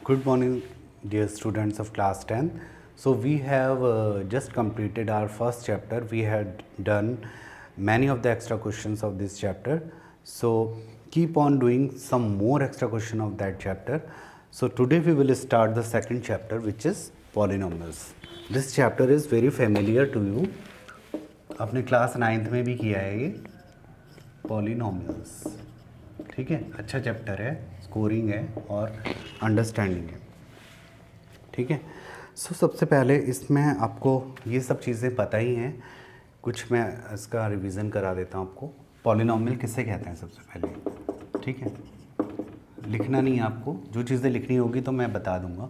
Good morning, dear students of class 10. So we have just completed our first chapter. We had done many of the extra questions of this chapter. So keep on doing some more extra question of that chapter. So today we will start the second chapter, which is polynomials. This chapter is very familiar to you. आपने class 9th में भी किया है ये polynomials. ठीक है, अच्छा chapter है, स्कोरिंग है और अंडरस्टैंडिंग है. ठीक है. सो सबसे पहले इसमें आपको ये सब चीज़ें पता ही हैं, कुछ मैं इसका रिवीजन करा देता हूँ आपको. पॉलिनोमियल किसे कहते हैं सबसे पहले. ठीक है, लिखना नहीं है आपको, जो चीज़ें लिखनी होगी तो मैं बता दूंगा.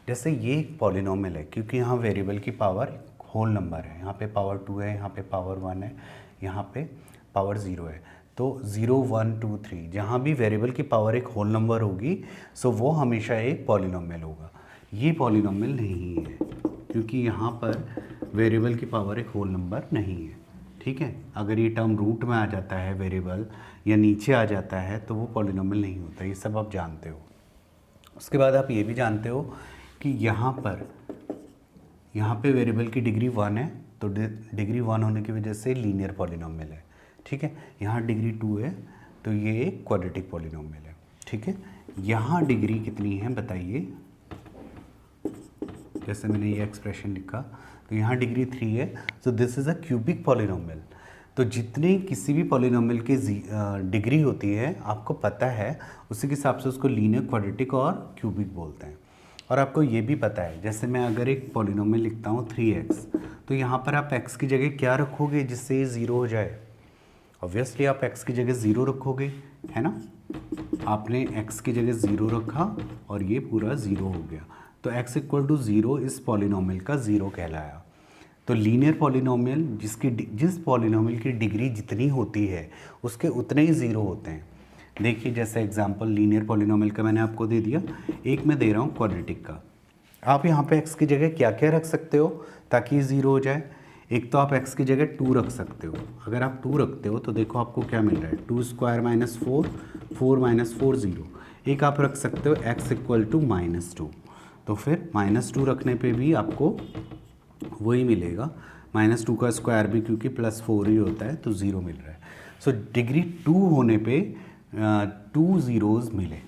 जैसे ये एक पॉलिनोमियल है क्योंकि यहाँ वेरिएबल की पावर होल नंबर है. यहाँ पे पावर 2 है, यहाँ पे पावर 1 है, यहाँ पे पावर 0 है. तो 0 1 2 3 जहाँ भी वेरिएबल की पावर एक होल नंबर होगी सो वो हमेशा एक पॉलिनोमियल होगा. ये पॉलिनोमियल नहीं है क्योंकि यहाँ पर वेरिएबल की पावर एक होल नंबर नहीं है. ठीक है, अगर ये टर्म रूट में आ जाता है वेरिएबल या नीचे आ जाता है तो वो पॉलिनोमियल नहीं होता. ये सब आप जानते हो. उसके बाद आप ये भी जानते हो कि यहाँ पे वेरिएबल की डिग्री 1 है तो डिग्री 1 होने की वजह से लीनियर पॉलिनोमियल है. ठीक है, यहाँ डिग्री 2 है तो ये एक क्वाड्रेटिक पॉलिनोमियल है. ठीक है, यहाँ डिग्री कितनी है बताइए. जैसे मैंने ये एक्सप्रेशन लिखा तो यहाँ डिग्री 3 है, so this is a cubic polynomial. तो जितनी किसी भी पॉलिनोमियल की डिग्री होती है आपको पता है, उसी के हिसाब से उसको लीनियर, क्वाड्रेटिक और क्यूबिक बोलते हैं. और आपको ये भी पता है, जैसे मैं अगर एक पॉलिनोमियल लिखता हूँ 3x, तो यहाँ पर आप x की जगह क्या रखोगे जिससे ये 0 हो जाए. ऑब्वियसली आप x की जगह 0 रखोगे, है ना. आपने x की जगह 0 रखा और ये पूरा 0 हो गया. तो x इक्वल टू 0 इस पॉलिनोमियल का 0 कहलाया. तो लीनियर पॉलिनोमियल जिस पॉलिनोमियल की डिग्री जितनी होती है उसके उतने ही 0 होते हैं. देखिए जैसे एग्जांपल लीनियर पॉलिनोमियल का मैंने आपको दे दिया, एक मैं दे रहा हूँ क्वाड्रेटिक का. आप यहाँ पे x की जगह क्या क्या रख सकते हो ताकि 0 हो जाए. एक तो आप x की जगह 2 रख सकते हो. अगर आप 2 रखते हो तो देखो आपको क्या मिल रहा है, 2 स्क्वायर माइनस 4, 4 माइनस 4 0. एक आप रख सकते हो x इक्वल टू -2, तो फिर -2 रखने पे भी आपको वही मिलेगा. -2 का स्क्वायर भी क्योंकि +4 ही होता है तो 0 मिल रहा है. सो डिग्री 2 होने पे 2 ज़ीरोज़ मिले.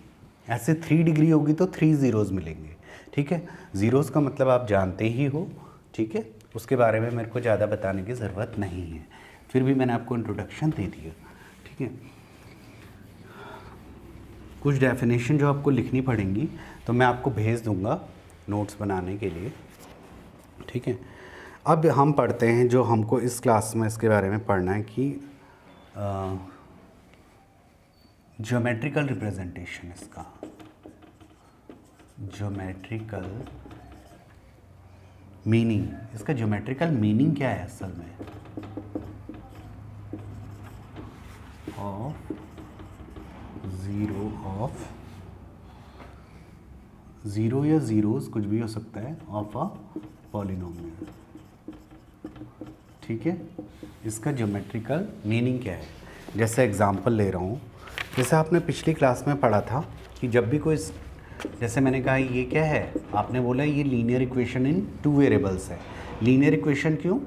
ऐसे 3 डिग्री होगी तो 3 ज़ीरोज़ मिलेंगे. ठीक है, ज़ीरोज़ का मतलब आप जानते ही हो. ठीक है, उसके बारे में मेरे को ज़्यादा बताने की ज़रूरत नहीं है, फिर भी मैंने आपको इंट्रोडक्शन दे दिया. ठीक है, कुछ डेफिनेशन जो आपको लिखनी पड़ेंगी तो मैं आपको भेज दूंगा नोट्स बनाने के लिए. ठीक है, अब हम पढ़ते हैं जो हमको इस क्लास में इसके बारे में पढ़ना है कि ज्योमेट्रिकल रिप्रेजेंटेशन. इसका ज्योमेट्रिकल मीनिंग, इसका ज्योमेट्रिकल मीनिंग क्या है असल में ऑफ ज़ीरो या ज़ीरोज़ कुछ भी हो सकता है ऑफ अ पॉलिनोमियल. ठीक है, इसका ज्योमेट्रिकल मीनिंग क्या है. जैसे एग्जांपल ले रहा हूँ, जैसे आपने पिछली क्लास में पढ़ा था कि जब भी कोई, जैसे मैंने कहा ये क्या है, आपने बोला ये लीनियर इक्वेशन इन 2 वेरिएबल्स है. लीनियर इक्वेशन क्यों,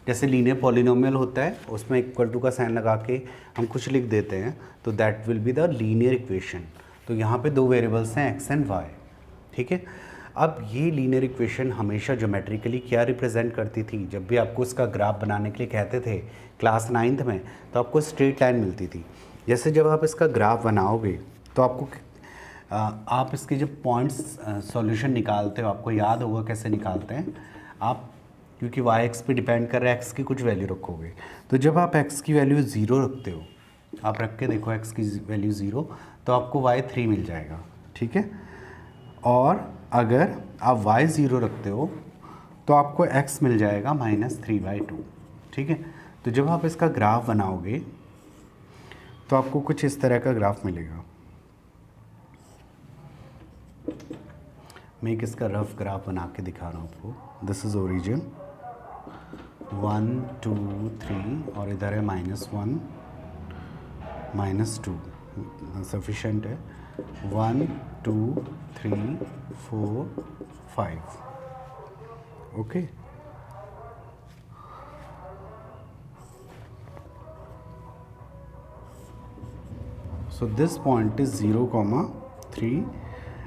जैसे लीनियर पॉलिनोमियल होता है उसमें इक्वल टू का साइन लगा के हम कुछ लिख देते हैं तो that will be the linear equation. तो यहाँ पे 2 वेरिएबल्स हैं x एंड y. ठीक है, अब ये लीनियर इक्वेशन हमेशा ज्योमेट्रिकली क्या रिप्रेजेंट करती थी. जब भी आपको इसका ग्राफ बनाने के लिए कहते थे क्लास 9th में तो आपको स्ट्रेट लाइन मिलती थी. जैसे जब आप इसका ग्राफ बनाओगे तो आपको आप इसके जब पॉइंट्स सॉल्यूशन निकालते हो, आपको याद होगा कैसे निकालते हैं आप, क्योंकि y x पे डिपेंड कर रहा है, x की कुछ वैल्यू रखोगे. तो जब आप x की वैल्यू 0 रखते हो, आप रख के देखो x की वैल्यू 0, तो आपको y 3 मिल जाएगा. ठीक है, और अगर आप y 0 रखते हो तो आपको x मिल जाएगा -3/2. ठीक है, तो जब आप इसका ग्राफ बनाओगे तो आपको कुछ इस तरह का ग्राफ मिलेगा. मैं एक इसका रफ ग्राफ बना के दिखा रहा हूँ आपको. दिस इज़ ओरिजिन 1 2 3 और इधर है -1 -2, सफिशेंट है. 1 2 3 4 5. Okay. So this point is 0, 3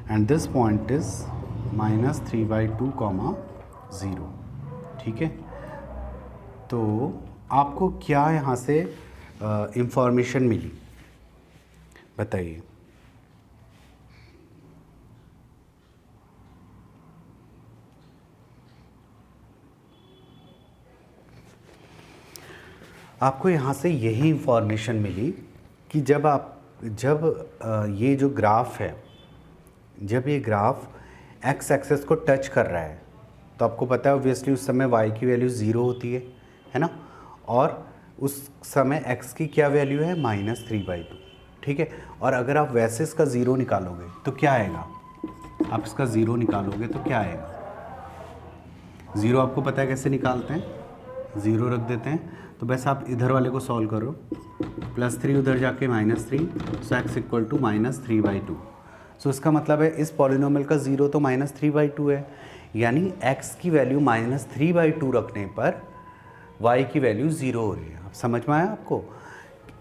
and this point is -3/2, 0. ठीक है, तो आपको क्या यहाँ से इंफॉर्मेशन मिली बताइए। आपको यहाँ से यही इंफॉर्मेशन मिली कि जब ये जो ग्राफ है, जब ये ग्राफ एक्स एक्सेस को टच कर रहा है तो आपको पता है ऑब्वियसली उस समय y की वैल्यू 0 होती है ना, और उस समय x की क्या वैल्यू है -3/2. ठीक है, और अगर आप वैसे इसका 0 निकालोगे तो क्या आएगा, आप इसका 0 निकालोगे तो क्या आएगा, 0 आपको पता है कैसे निकालते हैं, 0 रख देते हैं, तो बस आप इधर वाले को सॉल्व करो, +3 उधर जाके -3, सो x इक्वल टू -3/2. सो इसका मतलब है इस पॉलिनोमियल का 0 तो -3/2 है, यानी x की वैल्यू -3/2 रखने पर y की वैल्यू 0 हो रही है। अब समझ में आया आपको,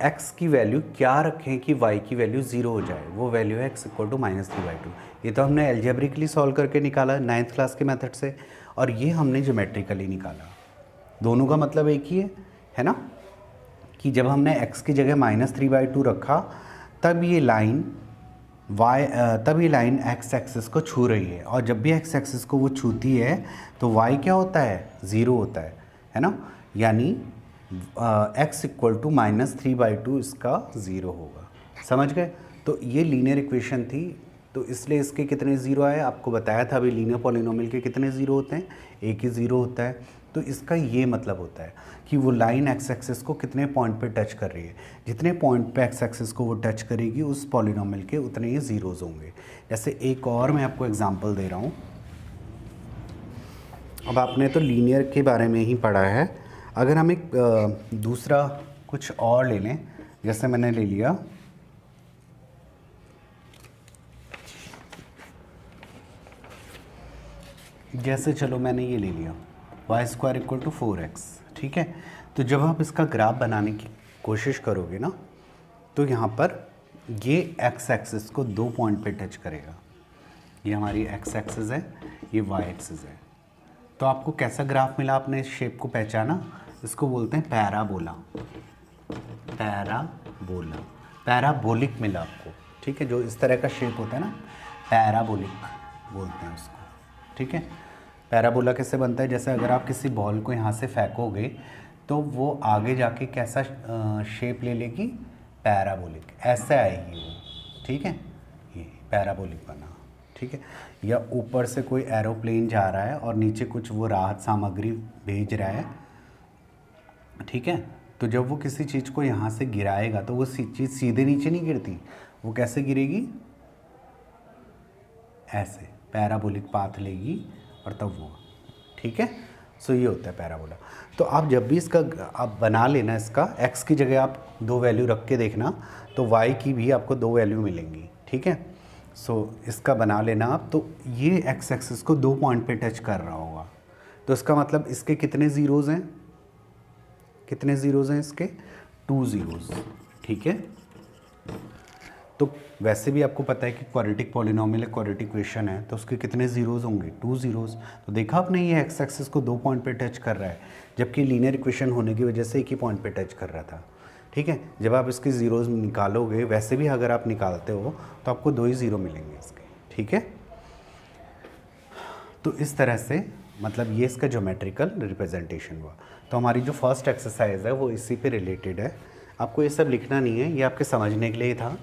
x की वैल्यू क्या रखें कि y की वैल्यू 0 हो जाए, वो वैल्यू है x इक्वल टू -3/2. ये तो हमने एल्जेब्रिकली सॉल्व करके निकाला 9th क्लास के मेथड से, और ये हमने ज्योमेट्रिकली निकाला। दोनों का मतलब एक ही है ना, कि जब हमने x की जगह -3/2 रखा तब ये लाइन x एक्सिस को छू रही है, और जब भी x एक्सिस को वो छूती है तो y क्या होता है, 0 होता है ना, यानी x इक्वल टू -3/2 इसका 0 होगा। समझ गए, तो ये लीनियर इक्वेशन थी, तो इसलिए इसके कितने 0 आए, आपको बताया था अभी लीनियर पॉलिनोमियल के कितने 0 होते हैं, एक ही 0 होता है। तो इसका ये मतलब होता है कि वो लाइन एक्स एक्सिस को कितने पॉइंट पे टच कर रही है, जितने पॉइंट पे एक्स एक्सिस को वो टच करेगी उस पॉलिनोमियल के उतने ही ज़ीरोज़ होंगे। जैसे एक और मैं आपको एग्जांपल दे रहा हूँ, अब आपने तो लीनियर के बारे में ही पढ़ा है, अगर हम एक दूसरा कुछ और ले लें, जैसे मैंने ले लिया जैसे चलो मैंने ये ले लिया y² इक्वल टू 4x। ठीक है, तो जब आप इसका ग्राफ बनाने की कोशिश करोगे ना, तो यहाँ पर ये x एक्सिस को 2 पॉइंट पे टच करेगा, ये हमारी x एक्सिस है, ये y एक्सिस है। तो आपको कैसा ग्राफ मिला, आपने इस शेप को पहचाना, इसको बोलते हैं पैराबोला, पैराबोलिक मिला आपको। ठीक है, जो इस तरह का शेप होता है ना, पैराबोलिक बोलते हैं उसको। ठीक है, पैराबोला कैसे बनता है, जैसे अगर आप किसी बॉल को यहाँ से फेंकोगे तो वो आगे जाके कैसा शेप ले लेगी, पैराबोलिक, ऐसे आएगी वो। ठीक है, ये पैराबोलिक बना। ठीक है, या ऊपर से कोई एरोप्लेन जा रहा है और नीचे कुछ वो राहत सामग्री भेज रहा है। ठीक है, तो जब वो किसी चीज़ को यहाँ से गिराएगा तो वो चीज़ सीधे नीचे नहीं गिरती, वो कैसे गिरेगी, ऐसे पैराबोलिक पाथ लेगी और तब वो। ठीक है, सो ये होता है पैराबोला। तो आप जब भी इसका आप बना लेना, इसका x की जगह आप 2 वैल्यू रख के देखना, तो y की भी आपको 2 वैल्यू मिलेंगी। ठीक है, सो इसका बना लेना आप, तो ये x एक्सिस को 2 पॉइंट पे टच कर रहा होगा, तो इसका मतलब इसके कितने ज़ीरोज़ हैं, कितने ज़ीरोज़ हैं इसके, 2 ज़ीरोज़। ठीक है, तो वैसे भी आपको पता है कि क्वाड्रेटिक पॉलिनोमियल है, क्वाड्रेटिक इक्वेशन है, तो उसके कितने ज़ीरोज़ होंगे, 2 ज़ीरोज़। तो देखा आपने, ये एक्स एक्सिस को 2 पॉइंट पे टच कर रहा है, जबकि लीनियर इक्वेशन होने की वजह से एक ही पॉइंट पे टच कर रहा था। ठीक है, जब आप इसके ज़ीरोज़ निकालोगे, वैसे भी अगर आप निकालते हो तो आपको 2 ही ज़ीरो मिलेंगे इसके। ठीक है, तो इस तरह से मतलब ये इसका ज्योमेट्रिकल रिप्रेजेंटेशन हुआ। तो हमारी जो फर्स्ट एक्सरसाइज है वो इसी पे रिलेटेड है। आपको ये सब लिखना नहीं है, ये आपके समझने के लिए था।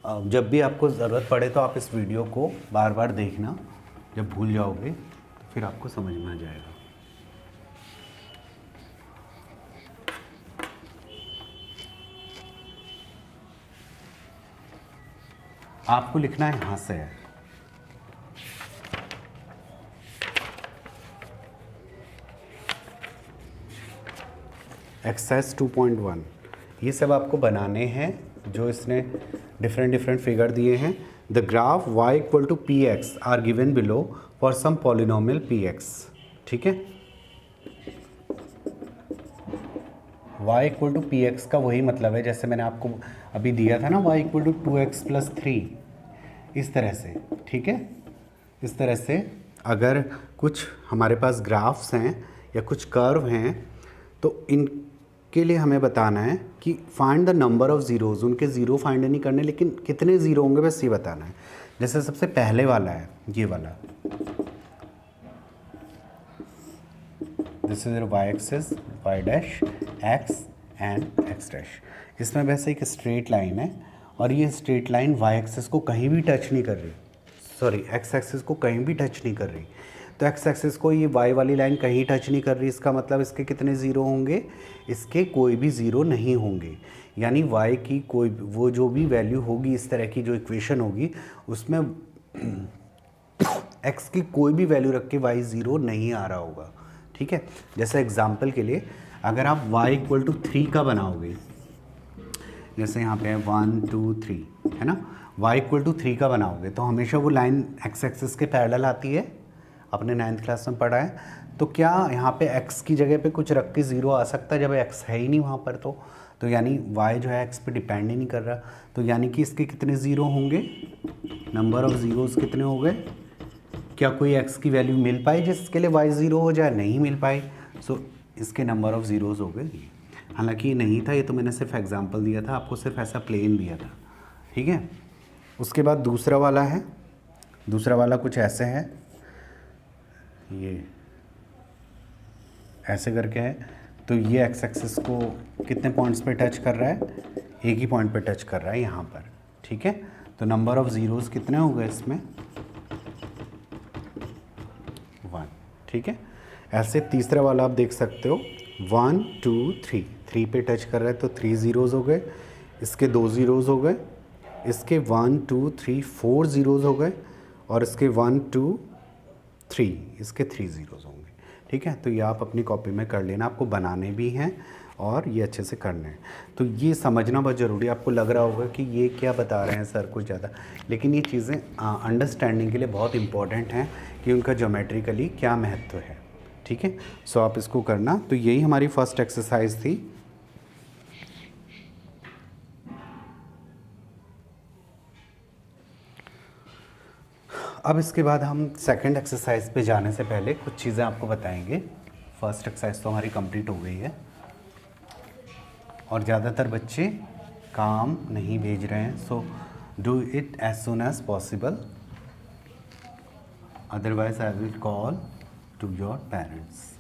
जब भी आपको ज़रूरत पड़े तो आप इस वीडियो को बार बार देखना, जब भूल जाओगे तो फिर आपको समझ में आ जाएगा। आपको लिखना है यहाँ से है, एक्सरसाइज 2.1। ये सब आपको बनाने हैं, जो इसने डिफरेंट फिगर दिए हैं the graph y equal to P X are given below for some polynomial P X. ठीक है, y equal to P X का वही मतलब है जैसे मैंने आपको अभी दिया था ना, y equal to 2x plus 3, इस तरह से। ठीक है, इस तरह से अगर कुछ हमारे पास ग्राफ्स हैं या कुछ कर्व हैं तो इनके लिए हमें बताना है कि find the number of zeros. उनके ज़ीरो फाइंड नहीं करने, लेकिन कितने ज़ीरो होंगे बस ये बताना है। जैसे सबसे पहले वाला है ये वाला, this is Y axis, Y dash, X and X dash. इसमें वैसे एक स्ट्रेट लाइन है और ये स्ट्रेट लाइन वाई एक्सिस को कहीं भी टच नहीं कर रही, सॉरी एक्स एक्सिस को कहीं भी टच नहीं कर रही। तो एक्स एक्सिस को ये वाई वाली लाइन कहीं टच नहीं कर रही, इसका मतलब इसके कितने ज़ीरो होंगे, इसके कोई भी ज़ीरो नहीं होंगे। यानी वाई की कोई वो जो भी वैल्यू होगी, इस तरह की जो इक्वेशन होगी उसमें एक्स की कोई भी वैल्यू रख के वाई ज़ीरो नहीं आ रहा होगा। ठीक है, जैसे एग्जांपल के लिए अगर आप y इक्वल टू 3 का बनाओगे, जैसे यहाँ पे है 1 2 3 है ना, y इक्वल टू 3 का बनाओगे तो हमेशा वो लाइन x एक्सिस के पैरेलल आती है, अपने 9th क्लास में पढ़ा है। तो क्या यहाँ पे x की जगह पे कुछ रख के ज़ीरो आ सकता है जब x है ही नहीं वहाँ पर? तो यानी y जो है x पे डिपेंड ही नहीं कर रहा। तो यानी कि इसके कितने ज़ीरो होंगे, नंबर ऑफ़ ज़ीरोज़ कितने हो गए? क्या कोई x की वैल्यू मिल पाई जिसके लिए y ज़ीरो हो जाए? नहीं मिल पाई। सो इसके नंबर ऑफ़ ज़ीरोज़ हो गए। हालांकि ये नहीं था, ये तो मैंने सिर्फ एग्जांपल दिया था, आपको सिर्फ ऐसा प्लेन दिया था। ठीक है, उसके बाद दूसरा वाला है, दूसरा वाला कुछ ऐसे है, ये ऐसे करके है। तो ये एक्स एक्सिस को कितने पॉइंट्स पे टच कर रहा है? एक ही पॉइंट पे टच कर रहा है यहाँ पर। ठीक है, तो नंबर ऑफ़ ज़ीरोज़ कितने हो गए इसमें? 1। ठीक है, ऐसे तीसरा वाला आप देख सकते हो 1 2 3, 3 पे टच कर रहा है तो 3 ज़ीरोज़ हो गए, इसके 2 ज़ीरोज़ हो गए, इसके 1 2 3 4 ज़ीरोज़ हो गए और इसके 1 2 3, इसके 3 ज़ीरोज़ होंगे। ठीक है, तो ये आप अपनी कॉपी में कर लेना, आपको बनाने भी हैं और ये अच्छे से करने हैं। तो ये समझना बहुत ज़रूरी है। आपको लग रहा होगा कि ये क्या बता रहे हैं सर कुछ ज़्यादा, लेकिन ये चीज़ें अंडरस्टैंडिंग के लिए बहुत इंपॉर्टेंट हैं कि उनका ज्योमेट्रिकली क्या महत्व है। ठीक है, सो आप इसको करना। तो यही हमारी फर्स्ट एक्सरसाइज थी। अब इसके बाद हम सेकंड एक्सरसाइज पे जाने से पहले कुछ चीज़ें आपको बताएंगे। फर्स्ट एक्सरसाइज तो हमारी कंप्लीट हो गई है और ज़्यादातर बच्चे काम नहीं भेज रहे हैं, so do it as soon as possible, otherwise I will call to your parents.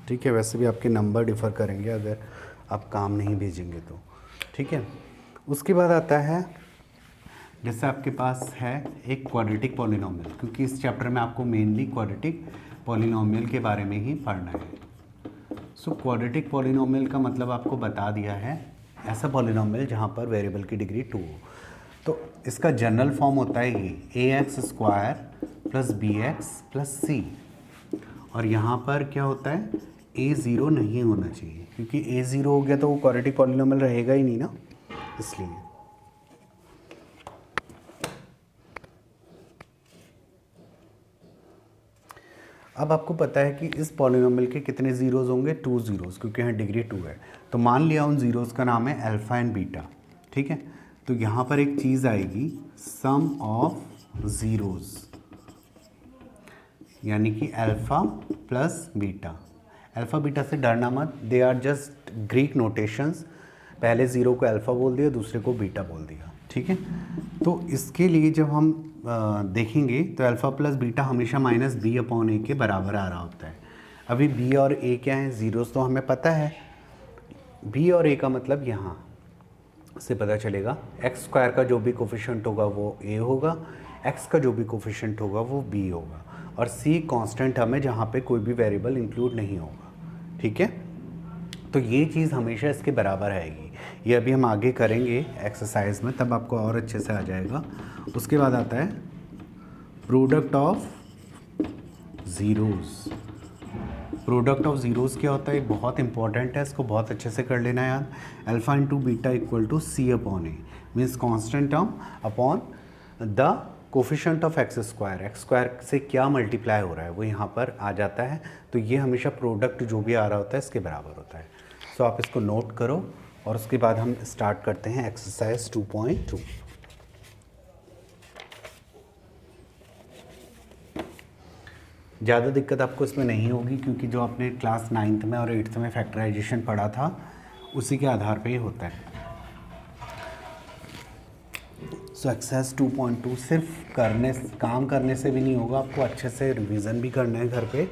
ठीक है, वैसे भी आपके नंबर डिफ़र करेंगे अगर आप काम नहीं भेजेंगे तो। ठीक है, उसके बाद आता है जैसे आपके पास है एक क्वाड्रेटिक पॉलिनोमियल, क्योंकि इस चैप्टर में आपको मेनली क्वाड्रेटिक पॉलिनोमियल के बारे में ही पढ़ना है। सो क्वाड्रेटिक पॉलिनोमियल का मतलब आपको बता दिया है, ऐसा पॉलिनोमियल जहाँ पर वेरिएबल की डिग्री 2 हो। तो इसका जनरल फॉर्म होता है ये ax² plus bx plus c, और यहाँ पर क्या होता है a ज़ीरो नहीं होना चाहिए, क्योंकि a ज़ीरो हो गया तो वो क्वाड्रेटिक पॉलिनोमियल रहेगा ही नहीं ना, इसलिए। अब आपको पता है कि इस पॉलिनोमियल के कितने ज़ीरोज़ होंगे? 2 ज़ीरोज़, क्योंकि यहाँ डिग्री 2 है। तो मान लिया उन ज़ीरोज़ का नाम है अल्फ़ा एंड बीटा। ठीक है, तो यहाँ पर एक चीज़ आएगी सम ऑफ ज़ीरोज़, यानी कि alpha plus beta. Alpha beta से डरना मत, they are just Greek notations. पहले ज़ीरो को अल्फ़ा बोल दिया, दूसरे को बीटा बोल दिया। ठीक है, तो इसके लिए जब हम देखेंगे तो अल्फ़ा प्लस बीटा हमेशा माइनस बी अपॉन ए के बराबर आ रहा होता है। अभी बी और ए क्या है? ज़ीरोज़ तो हमें पता है, बी और ए का मतलब यहाँ से पता चलेगा x² का जो भी कोफिशिएंट होगा वो a होगा, x का जो भी कोफिशिएंट होगा वो b होगा, और c कांस्टेंट हमें जहाँ पे कोई भी वेरिएबल इंक्लूड नहीं होगा। ठीक है, तो ये चीज़ हमेशा इसके बराबर आएगी। ये अभी हम आगे करेंगे एक्सरसाइज में, तब आपको और अच्छे से आ जाएगा। उसके बाद आता है product of zeros. Product of zeros क्या होता है, बहुत इंपॉर्टेंट है, इसको बहुत अच्छे से कर लेना याद। Alpha into beta equal to C upon A, means constant term upon the coefficient of X square से क्या मल्टीप्लाई हो रहा है वो यहाँ पर आ जाता है। तो ये हमेशा प्रोडक्ट जो भी आ रहा होता है इसके बराबर होता है। सो आप इसको नोट करो और उसके बाद हम स्टार्ट करते हैं एक्सरसाइज 2.2। ज़्यादा दिक्कत आपको इसमें नहीं होगी क्योंकि जो आपने क्लास 9th में और 8th में फैक्टराइजेशन पढ़ा था उसी के आधार पे ये होता है। सो एक्सरसाइज 2.2 सिर्फ काम करने से भी नहीं होगा, आपको अच्छे से रिवीजन भी करना है घर पे,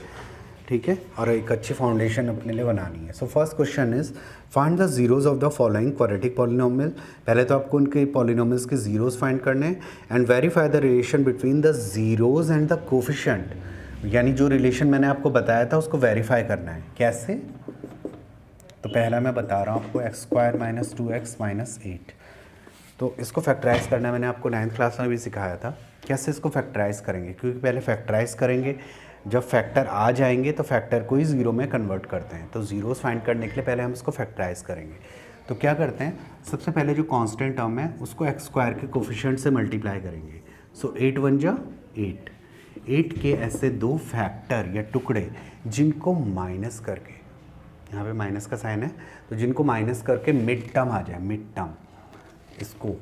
ठीक है, और एक अच्छी फाउंडेशन अपने लिए बनानी है। So first question is find the zeros of the following quadratic polynomial. पहले तो आपको उनके पॉलिनोमियल्स के जीरोज फाइंड करने हैं and verify the relation between the zeros and the coefficient, यानी जो रिलेशन मैंने आपको बताया था उसको वेरीफाई करना है। कैसे? तो पहला मैं बता रहा हूँ आपको, x square minus 2x minus 8। तो इसको फैक्टराइज करना मैंने आपको 9th क्लास में भी सिखाया था। कैसे इसको फैक्टराइज करेंगे, क्योंकि पहले फैक्टराइज करेंगे, जब फैक्टर आ जाएंगे तो फैक्टर को ही ज़ीरो में कन्वर्ट करते हैं। तो ज़ीरोस फाइंड करने के लिए पहले हम इसको फैक्टराइज करेंगे। तो क्या करते हैं, सबसे पहले जो कांस्टेंट टर्म है उसको एक्स स्क्वायर के कोफिशिएंट से मल्टीप्लाई करेंगे। सो 8 1 जा 8, 8 के ऐसे दो फैक्टर या टुकड़े जिनको माइनस करके, यहाँ पे माइनस का साइन है, तो जिनको माइनस करके मिड टर्म आ जाए, मिड टर्म, इसको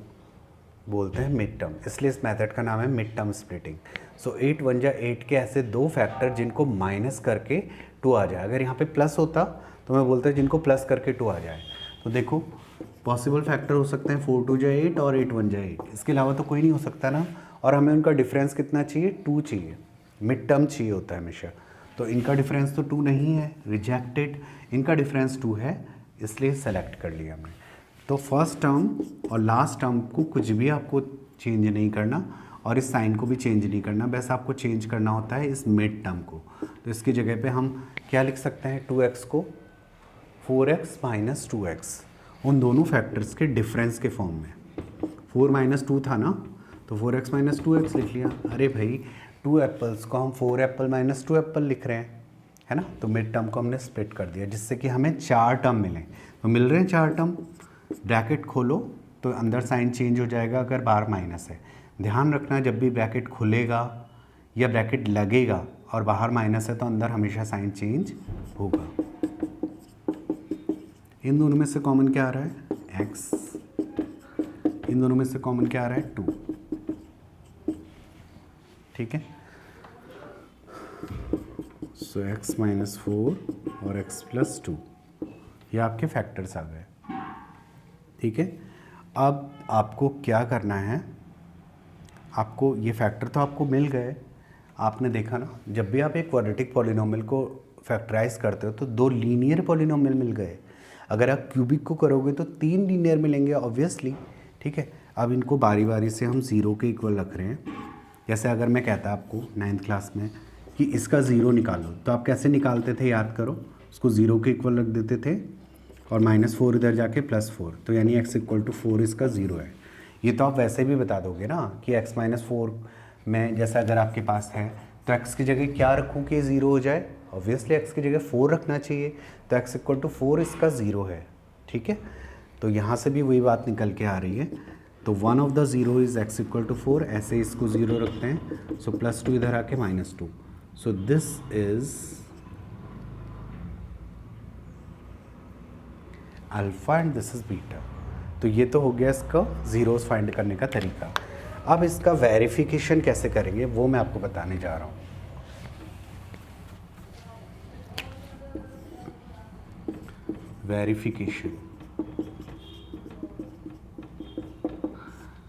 बोलते हैं मिड टर्म, इसलिए इस मेथड का नाम है मिड टर्म स्प्लिटिंग। सो 8 1 जा 8 के ऐसे दो फैक्टर जिनको माइनस करके 2 आ जाए। अगर यहाँ पे प्लस होता तो मैं बोलता जिनको प्लस करके 2 आ जाए। तो देखो पॉसिबल फैक्टर हो सकते हैं 4 2 जा 8 और 8 1 जा 8, इसके अलावा तो कोई नहीं हो सकता ना। और हमें उनका डिफरेंस कितना चाहिए, 2 चाहिए, मिड टर्म चाहिए होता है हमेशा। तो इनका डिफरेंस तो 2 नहीं है, रिजेक्टेड। इनका डिफरेंस 2 है, इसलिए सेलेक्ट कर लिया हमने। तो फर्स्ट टर्म और लास्ट टर्म को कुछ भी आपको चेंज नहीं करना और इस साइन को भी चेंज नहीं करना, बस आपको चेंज करना होता है इस मिड टर्म को। तो इसकी जगह पे हम क्या लिख सकते हैं, 2x को 4x माइनस 2x, उन दोनों फैक्टर्स के डिफरेंस के फॉर्म में। 4 माइनस 2 था ना, तो 4x माइनस 2x लिख लिया। अरे भाई 2 एप्पल्स को हम 4 एप्पल माइनस 2 एप्पल लिख रहे हैं, है ना। तो मिड टर्म को हमने स्प्लिट कर दिया जिससे कि हमें 4 टर्म मिले। तो मिल रहे हैं 4 टर्म, ब्रैकेट खोलो तो अंदर साइन चेंज हो जाएगा अगर बाहर माइनस है। ध्यान रखना जब भी ब्रैकेट खुलेगा या ब्रैकेट लगेगा और बाहर माइनस है तो अंदर हमेशा साइन चेंज होगा। इन दोनों में से कॉमन क्या आ रहा है, x, इन दोनों में से कॉमन क्या आ रहा है, 2, ठीक है। सो x माइनस 4 और x प्लस 2 ये आपके फैक्टर्स आ गए, ठीक है। अब आपको क्या करना है, आपको ये फैक्टर तो आपको मिल गए, आपने देखा ना जब भी आप एक क्वाड्रेटिक पॉलिनोमियल को फैक्टराइज करते हो तो 2 लीनियर पॉलिनोमियल मिल गए। अगर आप क्यूबिक को करोगे तो 3 लीनियर मिलेंगे ऑब्वियसली, ठीक है। अब इनको बारी बारी से हम 0 के इक्वल रख रहे हैं। जैसे अगर मैं कहता आपको 9th क्लास में कि इसका 0 निकालो, तो आप कैसे निकालते थे, याद करो, उसको 0 के इक्वल रख देते थे और -4 इधर जाके +4, तो यानी x इक्वल टू 4 इसका 0 है। ये तो आप वैसे भी बता दोगे ना कि x माइनस 4 में जैसा अगर आपके पास है तो x की जगह क्या रखूँ कि 0 हो जाए, ऑब्वियसली x की जगह 4 रखना चाहिए, तो x इक्वल टू 4 इसका 0 है, ठीक है। तो यहाँ से भी वही बात निकल के आ रही है। तो 1 of the 0 is x equal to 4, ऐसे इसको 0 रखते हैं। सो +2 इधर आके -2, so this is alpha and this is beta. तो ये तो हो गया इसका ज़ीरोस फाइंड करने का तरीका। अब इसका वेरिफिकेशन कैसे करेंगे वो मैं आपको बताने जा रहा हूँ। वेरिफिकेशन,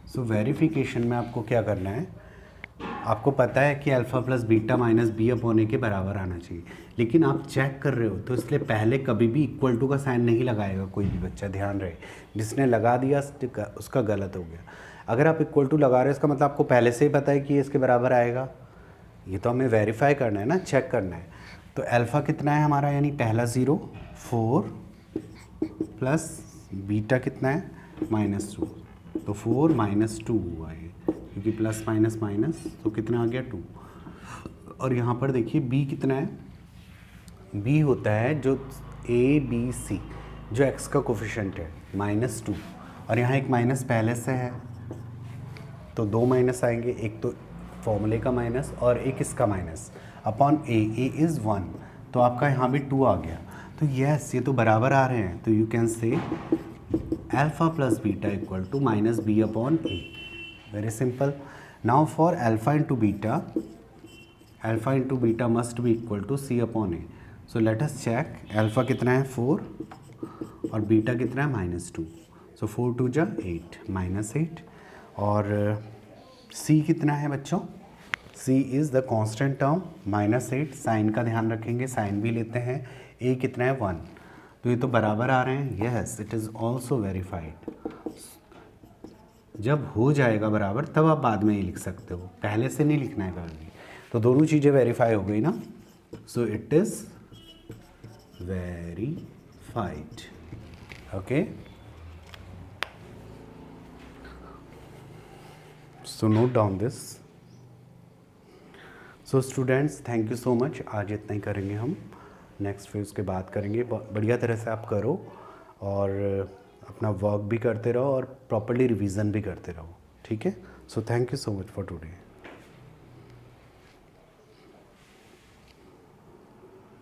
सो वेरिफिकेशन में आपको क्या करना है, आपको पता है कि alpha plus beta minus B upon A के बराबर आना चाहिए, लेकिन आप चेक कर रहे हो तो इसलिए पहले कभी भी इक्वल टू का साइन नहीं लगाएगा कोई भी बच्चा, ध्यान रहे। जिसने लगा दिया उसका गलत हो गया। अगर आप इक्वल टू लगा रहे हो इसका मतलब आपको पहले से ही पता है कि ये इसके बराबर आएगा। ये तो हमें वेरीफाई करना है ना, चेक करना है। तो अल्फ़ा कितना है हमारा, यानी पहला 0 4 प्लस बीटा कितना है -2, तो 4 -2 हुआ है क्योंकि प्लस माइनस माइनस, तो कितना आ गया 2। और यहाँ पर देखिए b कितना है, बी होता है जो ए बी सी, जो एक्स का कोफिशेंट है -2, और यहाँ एक माइनस पहले से है तो 2 माइनस आएंगे, एक तो फॉर्मूले का माइनस और एक इसका माइनस अपॉन ए इज़ 1, तो आपका यहाँ भी 2 आ गया। तो यस, ये तो बराबर आ रहे हैं, तो you can say alpha plus beta equal to minus B upon A. Very simple. Now for alpha into beta must be equal to C upon A. So let us check, alpha कितना है 4 और beta कितना है -2, सो 4 2 जा 8 -8, और c कितना है बच्चों, c is the constant term -8, sign का ध्यान रखेंगे, साइन भी लेते हैं, a कितना है 1, तो ये तो बराबर आ रहे हैं। Yes, it is also verified. जब हो जाएगा बराबर तब आप बाद में ये लिख सकते हो, पहले से नहीं लिखना है कभी। तो दोनों चीज़ें वेरीफाई हो गई ना, so it is verified. Okay, so note down this. So students, thank you so much. आज इतना ही करेंगे हम, नेक्स्ट फिर उसके बाद करेंगे। बढ़िया तरह से आप करो और अपना वर्क भी करते रहो और प्रॉपर्ली रिवीजन भी करते रहो, ठीक है। So thank you so much for today.